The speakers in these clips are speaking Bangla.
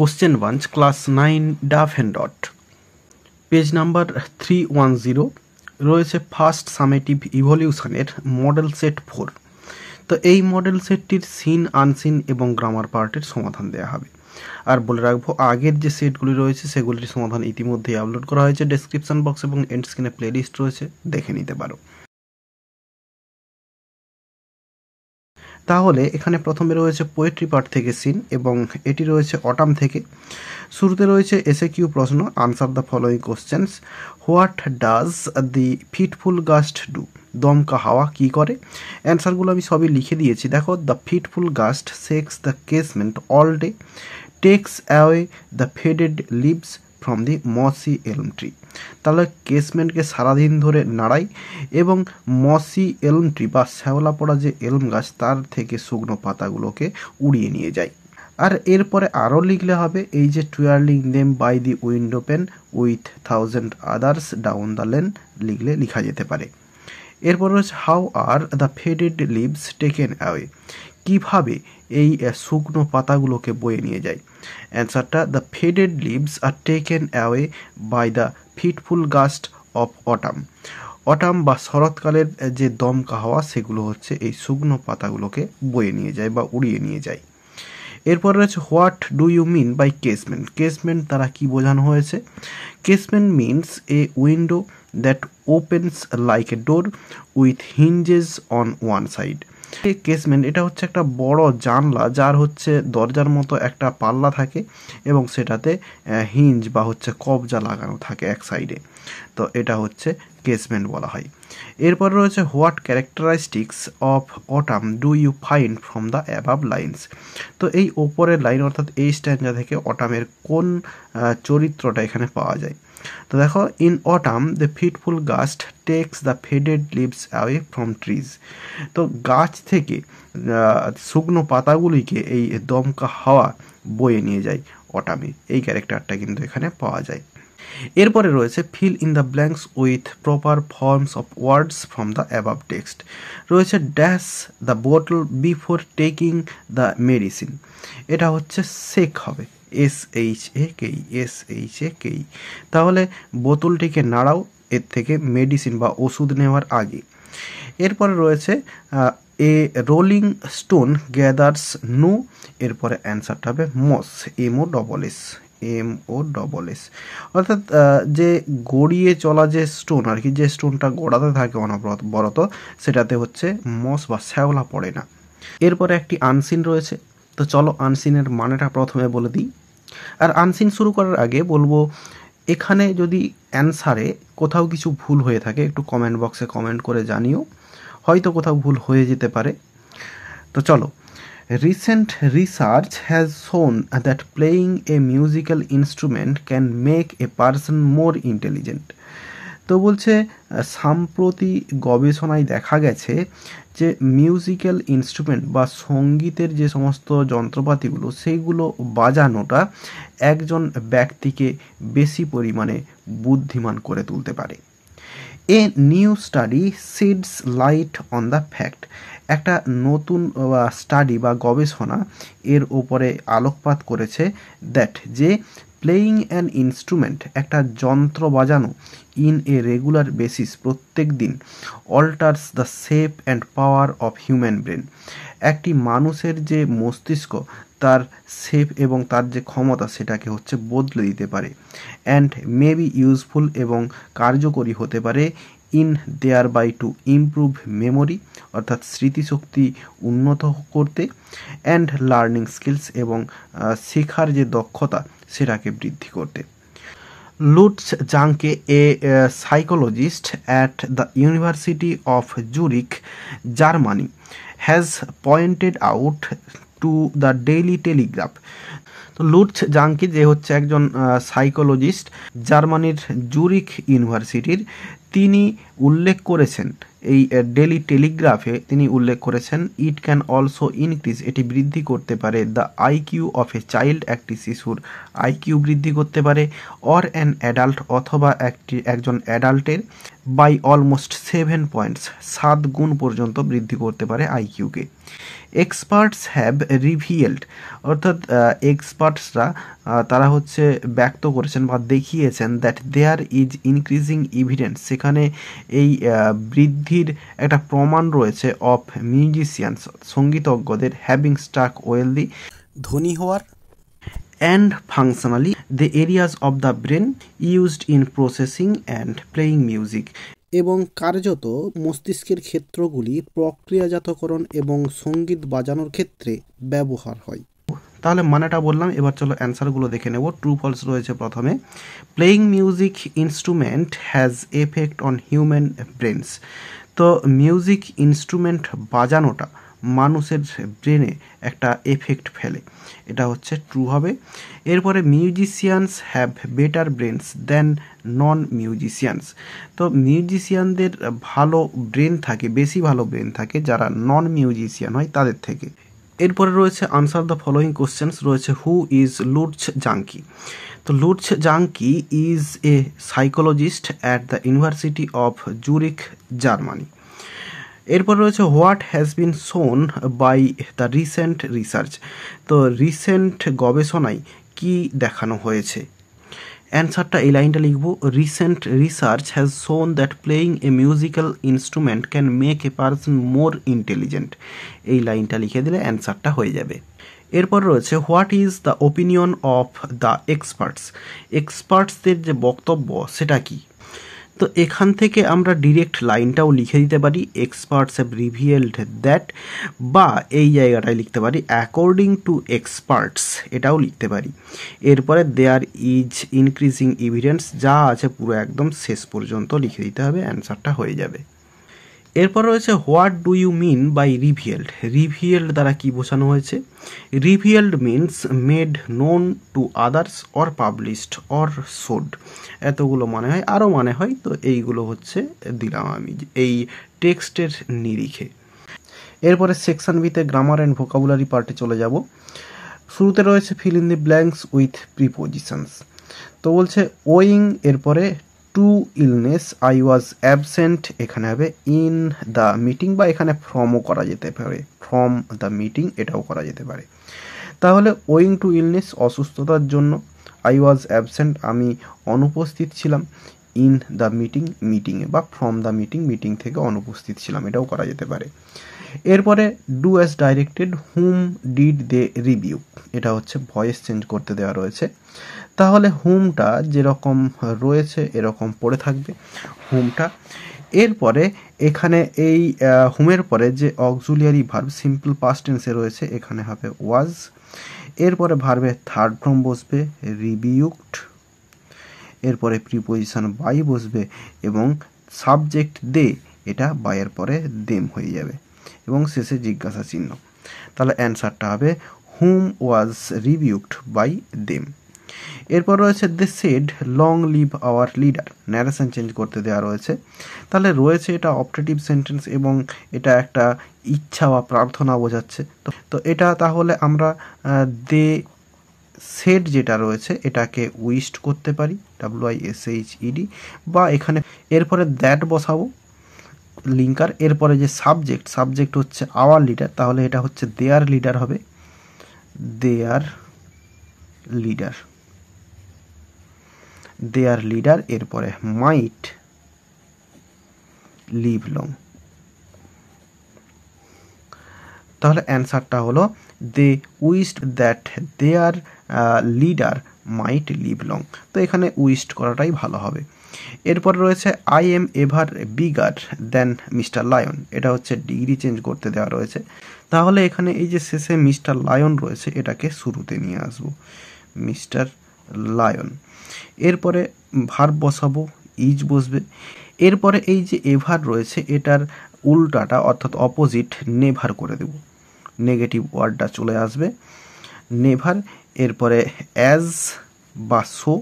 Question 1, class 9 Duff and Dot, page number 310 রয়েছে ফার্স্ট সামেটিভ ইভলিউশনের মডেল সেট 4। তো এই মডেল সেটটির সিন, আনসিন এবং গ্রামার পার্টের সমাধান দেওয়া হবে। আর বলে রাখবো, আগের যে সেটগুলি রয়েছে সেগুলির সমাধান ইতিমধ্যেই আপলোড করা হয়েছে, ডেসক্রিপশন বক্স এবং এন্ড স্ক্রিনে প্লেলিস্ট রয়েছে, দেখে নিতে পারো। তাহলে এখানে প্রথমে রয়েছে পোয়েট্রি পার্ট থেকে সিন এবং এটি রয়েছে অটাম থেকে। শুরুতে রয়েছে এসএকিউ প্রশ্ন, answer the following questions. What does the fitful gust do? দমকা হাওয়া কি করে? অ্যান্সারগুলো আমি সবই লিখে দিয়েছি, দেখো। The fitful gust shakes the casement all day, takes away the faded leaves from the mossy elm tree. তাহলে কেসমেন্টকে সারাদিন ধরে নাড়াই এবং মসি এলম ট্রি বা শ্যাওলা পড়া যে এলম গাছ তার থেকে শুকনো পাতাগুলোকে উড়িয়ে নিয়ে যায়। আর এরপরে আরও লিখলে হবে, এই যে twirling them by the window pane with thousand others down the lane লিখলে লেখা যেতে পারে। এরপর রয়েছে how are the faded leaves taken away? কীভাবে এই শুকনো পাতাগুলোকে বয়ে নিয়ে যায়? অ্যান্সারটা, the faded leaves are taken away by the fitful gust of autumn. Autumn বা শরৎকালের যে দমকা হাওয়া সেগুলো হচ্ছে এই শুকনো পাতাগুলোকে বয়ে নিয়ে যায় বা উড়িয়ে নিয়ে যায়। এরপর রয়েছে what do you mean by casement? Casement দ্বারা কি বোঝানো হয়েছে? Casement means a window that opens like a door with hinges on one side. Casement এটা হচ্ছে একটা বড় জানলা যার হচ্ছে দরজার মতো একটা পাল্লা থাকে এবং সেটাতে হিঞ্জ বা হচ্ছে কবজা লাগানো থাকে এক সাইডে। তো এটা হচ্ছে কেসমেন্ট বলা হয়। এরপর রয়েছে what characteristics of autumn do you find from the above lines? তো এই ওপরের লাইন অর্থাৎ এই স্ট্যান্ডা থেকে অটামের কোন চরিত্রটা এখানে পাওয়া যায়? তো দেখো, in autumn the fitful gust takes the faded leaves away from trees. তো গাছ থেকে শুকনো পাতাগুলিকে এই দমকা হাওয়া বয়ে নিয়ে যায় অটামে। এই ক্যারেক্টারটা কিন্তু এখানে পাওয়া যায়। এরপরে রয়েছে fill in the blanks with proper forms of words from the above text. রয়েছে dash the bottle before taking the medicine. এটা হচ্ছে শেক হবে, SHAKE। তাহলে বোতলটিকে নাড়াও এর থেকে মেডিসিন বা ওষুধ নেওয়ার আগে। এরপরে রয়েছে a rolling stone gathers no. এরপরে অ্যান্সারটা হবে মস, MOSS। অর্থাৎ যে গড়িয়ে চলা যে স্টোন আর কি, যে স্টোনটা গোড়াতে থাকে অনবরত, সেটাতে হচ্ছে মস বা শ্যাওলা পড়ে না। এরপরে একটি আনসিন রয়েছে। তো চলো আনসিনের মানেটা প্রথমে বলে দিই। আর আনসিন শুরু করার আগে বলবো, এখানে যদি অ্যান্সারে কোথাও কিছু ভুল হয়ে থাকে একটু কমেন্ট বক্সে কমেন্ট করে জানিও, হয়তো কোথাও ভুল হয়ে যেতে পারে। তো চলো, recent research has shown that playing a musical instrument can make a person more intelligent. তো বলছে সাম্প্রতি গবেষণায় দেখা গেছে যে মিউজিক্যাল ইনস্ট্রুমেন্ট বা সঙ্গীতের যে সমস্ত যন্ত্রপাতিগুলো সেইগুলো বাজানোটা একজন ব্যক্তিকে বেশি পরিমাণে বুদ্ধিমান করে তুলতে পারে। A new study sheds light on the fact. একটা নতুন স্টাডি বা গবেষণা এর ওপরে আলোকপাত করেছে দ্যাট যে প্লেয়িং অ্যান ইনস্ট্রুমেন্ট, একটা যন্ত্র বাজানো, ইন এ রেগুলার বেসিস প্রত্যেক দিন, alters the shape and power of human brain. একটি মানুষের যে মস্তিষ্ক তার শেপ এবং তার যে ক্ষমতা সেটাকে হচ্ছে বদলে দিতে পারে। অ্যান্ড মে বি ইউজফুল এবং কার্যকরী হতে পারে in their by to improve memory অর্থাৎ স্মৃতিশক্তি উন্নত করতে, অ্যান্ড লার্নিং স্কিলস এবং শেখার যে দক্ষতা সেটাকে বৃদ্ধি করতে। Lutz Jancke, a psychologist at the university of Zurich, Germany, has pointed out to the Daily Telegraph. তো লুটস জাংকে, যে হচ্ছে একজন সাইকোলজিস্ট জার্মানির জুরিক ইউনিভার্সিটির, তিনি উল্লেখ করেছেন এই ডেলি টেলিগ্রাফে তিনি উল্লেখ করেছেন ইট ক্যান অলসো ইনক্রিজ, এটি বৃদ্ধি করতে পারে the IQ of a child, একটি শিশুর আইকিউ বৃদ্ধি করতে পারে, অর অ্যান অ্যাডাল্ট, অথবা একজন অ্যাডাল্টের বাই অলমোস্ট 7 পয়েন্টস, 7 গুণ পর্যন্ত বৃদ্ধি করতে পারে আইকিউকে। এক্সপার্টস হ্যাভ রিভিয়েল্ড, অর্থাৎ এক্সপার্টসরা তারা হচ্ছে ব্যক্ত করেছেন বা দেখিয়েছেন that there is increasing evidence, সেখানে এই বৃদ্ধির একটা প্রমাণ রয়েছে অফ মিউজিশিয়ানস, সঙ্গীতজ্ঞদের, হ্যাভিং স্টাক ওয়েলদি, ধনী হওয়ার, and functionally the areas of the brain used in processing and playing music, এবং কার্যত মস্তিষ্কের ক্ষেত্রগুলি প্রক্রিয়াজাতকরণ এবং সঙ্গীত বাজানোর ক্ষেত্রে ব্যবহার হয়। তাহলে মানেটা বললাম, এবার চলো অ্যান্সারগুলো দেখে নেব। ট্রু ফলস রয়েছে প্রথমে, playing music instrument has effect on human brains, তো মিউজিক ইনস্ট্রুমেন্ট বাজানোটা মানুষের ব্রেনে একটা এফেক্ট ফেলে, এটা হচ্ছে ট্রু হবে। এরপরে musicians have better brains than non musicians, তো মিউজিশিয়ানদের ভালো ব্রেন থাকে, বেশি ভালো ব্রেন থাকে যারা নন মিউজিশিয়ান হয় তাদের থেকে। এরপরে রয়েছে আনসার দ্য ফলোয়িং কোশ্চেন্স, রয়েছে হু ইজ লুটস জাঙ্কি, তো Lutz Jancke is a psychologist at the university of Zurich, Germany. এরপর রয়েছে what has been shown by the recent research, তো রিসেন্ট গবেষণায় কি দেখানো হয়েছে। অ্যান্সারটা এই লাইনটা লিখব, recent research has shown that playing a musical instrument can make a person more intelligent, এই লাইনটা লিখে দিলে অ্যান্সারটা হয়ে যাবে। এরপর রয়েছে what is the opinion of the experts, এক্সপার্টসদের যে বক্তব্য সেটা কি, তো এখান থেকে আমরা ডিরেক্ট লাইনটাও লিখে দিতে পারি, এক্সপার্টস হ্যাভ রিভিয়েলড দ্যাট, বা এই জায়গাটায় লিখতে পারি অ্যাকর্ডিং টু এক্সপার্টস, এটাও লিখতে পারি। এরপরে দেয়ার ইজ ইনক্রিজিং এভিডেন্স, যা আছে পুরো একদম শেষ পর্যন্ত লিখে দিতে হবে, অ্যান্সারটা হয়ে যাবে। এরপর রয়েছে what do you mean by revealed, revealed দ্বারা কি বোঝানো হয়েছে। Revealed means made known to others or published or showed, এতগুলো মানে হয়, আরও মানে হয়, তো এইগুলো হচ্ছে দিলাম আমি এই টেক্সটের নিরিখে। এরপরে সেকশন বিতে গ্রামার অ্যান্ড ভোকাবুলারি পার্টে চলে যাব। শুরুতে রয়েছে fill in the blanks with prepositions, তো বলছে ওয়িং, এরপরে two illness I was absent, এখানে হবে ইন দ্য মিটিং, বা এখানে ফ্রমও করা যেতে পারে, ফ্রম দ্য মিটিং এটাও করা যেতে পারে। তাহলে ওয়িং টু ইলনেস অসুস্থতার জন্য, আই ওয়াজ অ্যাবসেন্ট আমি অনুপস্থিত ছিলাম, ইন দ্য মিটিং মিটিংয়ে, বা ফ্রম দ্য মিটিং মিটিং থেকে অনুপস্থিত ছিলাম, এটাও করা যেতে পারে। এরপরে do as directed, whom did they review, এটা হচ্ছে ভয়েস চেঞ্জ করতে দেওয়া রয়েছে, তাহলে হুমটা যেরকম রয়েছে এরকম পড়ে থাকবে হুমটা। এরপরে এখানে এই হুমের পরে যে অক্সিলিয়ারি ভার্ব সিম্পল পাস্ট টেন্সে রয়েছে এখানে হবে ওয়াজ, এরপরে ভার্বের থার্ড ফর্ম বসবে রিভিউড, এরপরে প্রিপোজিশন বাই বসবে এবং সাবজেক্ট দে, এটা বাইয়ের পরে দেম হয়ে যাবে এবং শেষে জিজ্ঞাসা চিহ্ন, তাহলে অ্যান্সারটা হবে whom was reviewed by them. এরপর রয়েছে they said long live our leader, narration change করতে দেওয়া রয়েছে, তাহলে রয়েছে এটা অপটেটিভ সেন্টেন্স এবং এটা একটা ইচ্ছা বা প্রার্থনা বোঝাচ্ছে, তো এটা তাহলে আমরা দে সেড যেটা রয়েছে এটাকে উইশড করতে পারি, WISHED, বা এখানে এরপরে দ্যাট বসাবো লিঙ্কার, এরপরে যে সাবজেক্ট হচ্ছে আওয়ার লিডার, তাহলে এটা হচ্ছে দেয়ার লিডার হবে, দেয়ার লিডার, এরপরে মাইট লিভ লং, তাহলে অ্যান্সারটা হলো they wished that their leader might live long, তো এখানে উইশড করাটাই ভালো হবে। এরপর রয়েছে I am ever bigger than mister lion, এটা হচ্ছে ডিগ্রি চেঞ্জ করতে দেওয়া রয়েছে, তাহলে এখানে এই যে শেষে মিস্টার লায়ন রয়েছে এটাকে শুরুতে নিয়ে আসবো, মিস্টার লায়ন। এরপরে ভার্ব বসাবো, ইজ বসবে, এরপরে এই যে এভার রয়েছে এটার উল্টাটা অর্থাৎ অপোজিট নেভার করে দেব, নেগেটিভ ওয়ার্ডটা চলে আসবে নেভার, এরপরে অ্যাজ বা সো,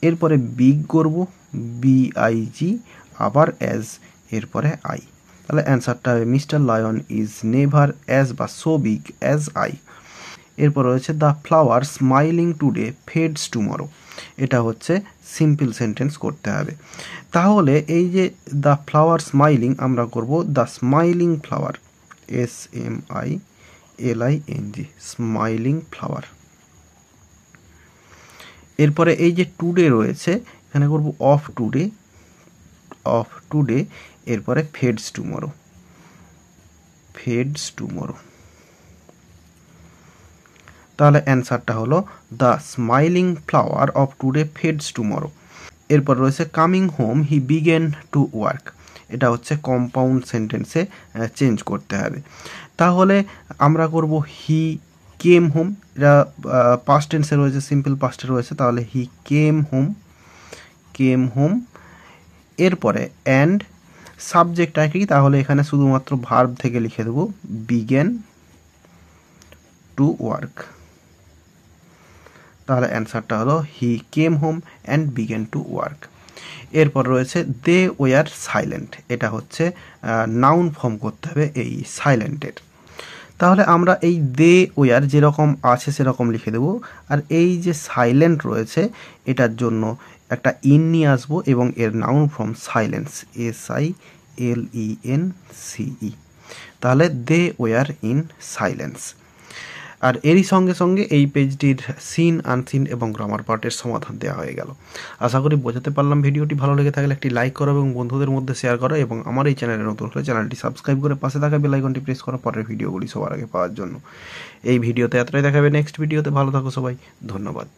এরপরে বিগ করব BIG, আবার অ্যাজ এরপরে আই। তাহলে অ্যান্সারটা হবে mister lion is never as বা সো বিগ অ্যাজ আই। এরপর রয়েছে the flower smiling today fades tomorrow. এটা হচ্ছে সিম্পল সেন্টেন্স করতে হবে। তাহলে এই যে দ্য ফ্লাওয়ার স্মাইলিং আমরা করব the smiling flower, SMILING, smiling flower. এরপরে এই যে টুডে রয়েছে এখানে করব অফ টুডে, এরপরে ফেডস টুমরো। তাহলে অ্যান্সারটা হলো the smiling flower of today fades tomorrow. এরপর রয়েছে coming home he began to work. এটা হচ্ছে কম্পাউন্ড সেন্টেন্সে চেঞ্জ করতে হবে। তাহলে আমরা করব হি কেম হোম, এটা পাস্ট টেন্সে রয়েছে, সিম্পল পাস্টে রয়েছে, তাহলে হি কেম হোম। এরপরে অ্যান্ড সাবজেক্ট একই, তাহলে এখানে শুধুমাত্র ভার্ব থেকে লিখে দেবো বিগেন টু ওয়ার্ক। তাহলে অ্যান্সারটা হলো he came home and began to work. এরপর রয়েছে দে ওয়ার সাইলেন্ট। এটা হচ্ছে নাউন ফর্ম করতে হবে এই সাইলেন্টের। তাহলে আমরা এই দে ওয়ার যেরকম আছে সেরকম লিখে দেব, আর এই যে সাইলেন্ট রয়েছে এটার জন্য একটা ইন নিয়ে আসবো এবং এর নাউন ফর্ম সাইলেন্স, SILENCE। তাহলে দে ওয়ার ইন সাইলেন্স। আর এরই সঙ্গে সঙ্গে এই পেজটির সিন, আনসিন এবং গ্রামার পার্টের সমাধান দেওয়া হয়ে গেল। আশা করি বোঝাতে পারলাম। ভিডিওটি ভালো লেগে থাকলে একটি লাইক করো এবং বন্ধুদের মধ্যে শেয়ার করো, এবং আমার এই চ্যানেলে নতুন হলে চ্যানেলটি সাবস্ক্রাইব করে পাশে থাকা বেল আইকনটি প্রেস করো পরের ভিডিওগুলি সবার আগে পাওয়ার জন্য। এই ভিডিওতে এতটাই দেখাবে, নেক্সট ভিডিওতে ভালো থাকো সবাই, ধন্যবাদ।